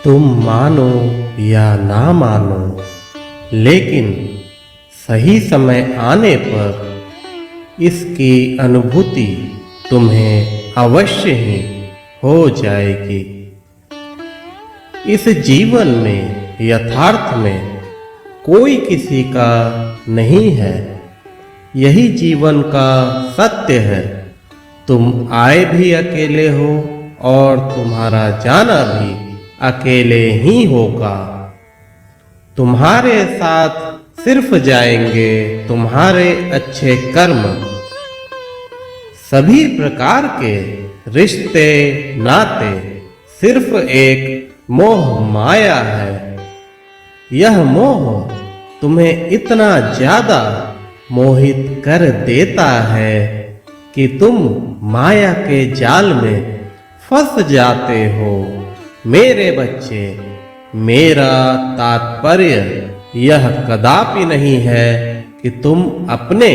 तुम मानो या ना मानो, लेकिन सही समय आने पर इसकी अनुभूति तुम्हें अवश्य ही हो जाएगी। इस जीवन में यथार्थ में कोई किसी का नहीं है, यही जीवन का सत्य है। तुम आए भी अकेले हो और तुम्हारा जाना भी अकेले ही होगा। तुम्हारे साथ सिर्फ जाएंगे तुम्हारे अच्छे कर्म। सभी प्रकार के रिश्ते नाते सिर्फ एक मोह माया है। यह मोह तुम्हें इतना ज्यादा मोहित कर देता है कि तुम माया के जाल में फंस जाते हो। मेरे बच्चे, मेरा तात्पर्य यह कदापि नहीं है कि तुम अपने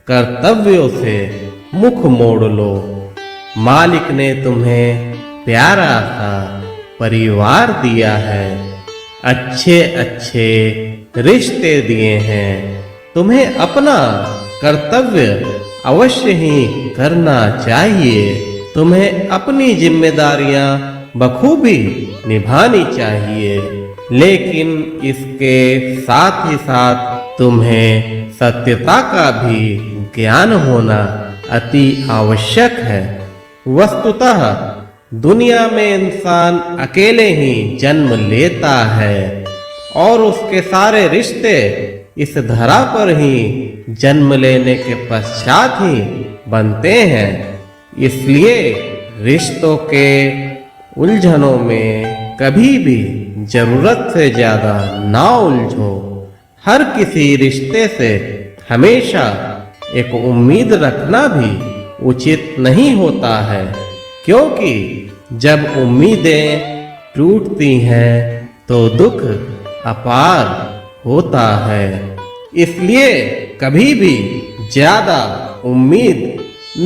कर्तव्यों से मुख मोड़ लो। मालिक ने तुम्हें प्यारा सा परिवार दिया है, अच्छे अच्छे रिश्ते दिए हैं। तुम्हें अपना कर्तव्य अवश्य ही करना चाहिए। तुम्हें अपनी जिम्मेदारियां बखूबी निभानी चाहिए, लेकिन इसके साथ ही साथ तुम्हें सत्यता का भी ज्ञान होना अति आवश्यक है। वस्तुतः दुनिया में इंसान अकेले ही जन्म लेता है और उसके सारे रिश्ते इस धरा पर ही जन्म लेने के पश्चात ही बनते हैं। इसलिए रिश्तों के उलझनों में कभी भी जरूरत से ज्यादा ना उलझो। हर किसी रिश्ते से हमेशा एक उम्मीद रखना भी उचित नहीं होता है, क्योंकि जब उम्मीदें टूटती हैं तो दुख अपार होता है। इसलिए कभी भी ज्यादा उम्मीद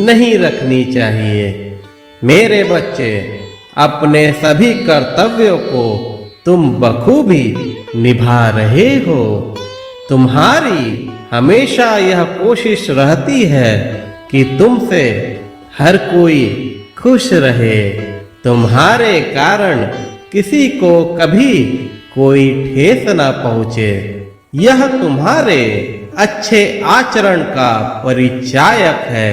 नहीं रखनी चाहिए। मेरे बच्चे, अपने सभी कर्तव्यों को तुम बखूबी निभा रहे हो। तुम्हारी हमेशा यह कोशिश रहती है कि तुमसे हर कोई खुश रहे। तुम्हारे कारण किसी को कभी कोई ठेस ना पहुंचे। यह तुम्हारे अच्छे आचरण का परिचायक है।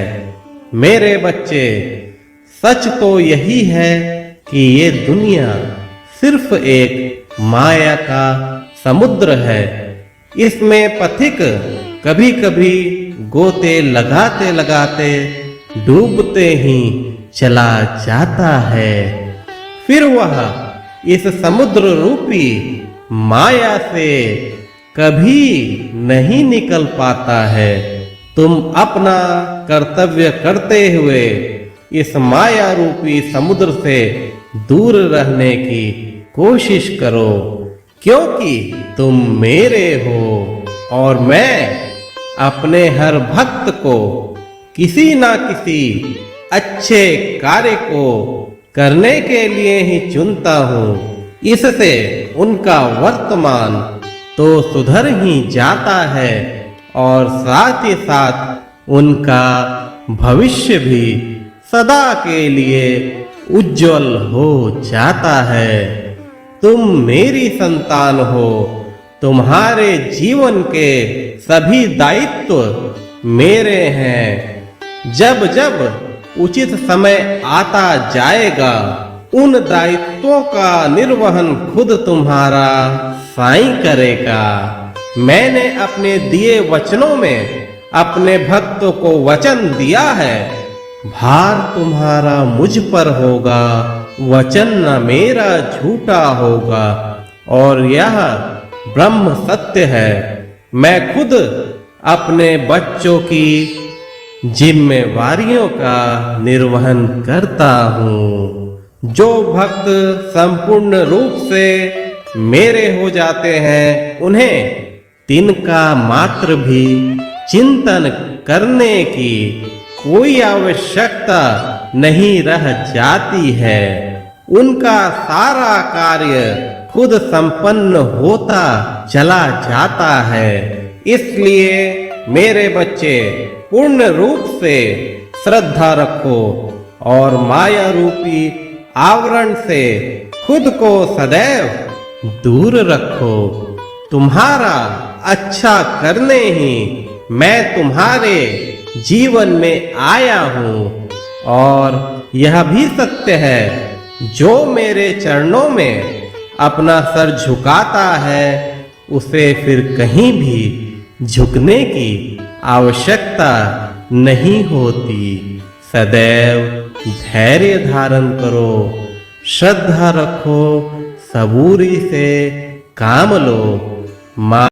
मेरे बच्चे, सच तो यही है कि ये दुनिया सिर्फ एक माया का समुद्र है। इसमें पथिक कभी कभी गोते लगाते लगाते डूबते ही चला जाता है। फिर वह इस समुद्र रूपी माया से कभी नहीं निकल पाता है। तुम अपना कर्तव्य करते हुए इस माया रूपी समुद्र से दूर रहने की कोशिश करो, क्योंकि तुम मेरे हो और मैं अपने हर भक्त को किसी ना किसी अच्छे कार्य को करने के लिए ही चुनता हूँ। इससे उनका वर्तमान तो सुधर ही जाता है और साथ ही साथ उनका भविष्य भी सदा के लिए उज्जवल हो जाता है। तुम मेरी संतान हो। तुम्हारे जीवन के सभी दायित्व मेरे हैं। जब जब उचित समय आता जाएगा, उन दायित्वों का निर्वहन खुद तुम्हारा साईं करेगा। मैंने अपने दिए वचनों में अपने भक्तों को वचन दिया है, भार तुम्हारा मुझ पर होगा, वचन न मेरा झूठा होगा। और यह ब्रह्म सत्य है। मैं खुद अपने बच्चों की जिम्मेवारियों का निर्वहन करता हूँ। जो भक्त संपूर्ण रूप से मेरे हो जाते हैं, उन्हें तिनका मात्र भी चिंतन करने की कोई आवश्यकता नहीं रह जाती है। उनका सारा कार्य खुद संपन्न होता चला जाता है। इसलिए मेरे बच्चे पूर्ण रूप से श्रद्धा रखो और माया रूपी आवरण से खुद को सदैव दूर रखो। तुम्हारा अच्छा करने ही मैं तुम्हारे जीवन में आया हूँ और यह भी सत्य है, जो मेरे चरणों में अपना सर झुकाता है उसे फिर कहीं भी झुकने की आवश्यकता नहीं होती। सदैव धैर्य धारण करो, श्रद्धा रखो, सबूरी से काम लो। माँ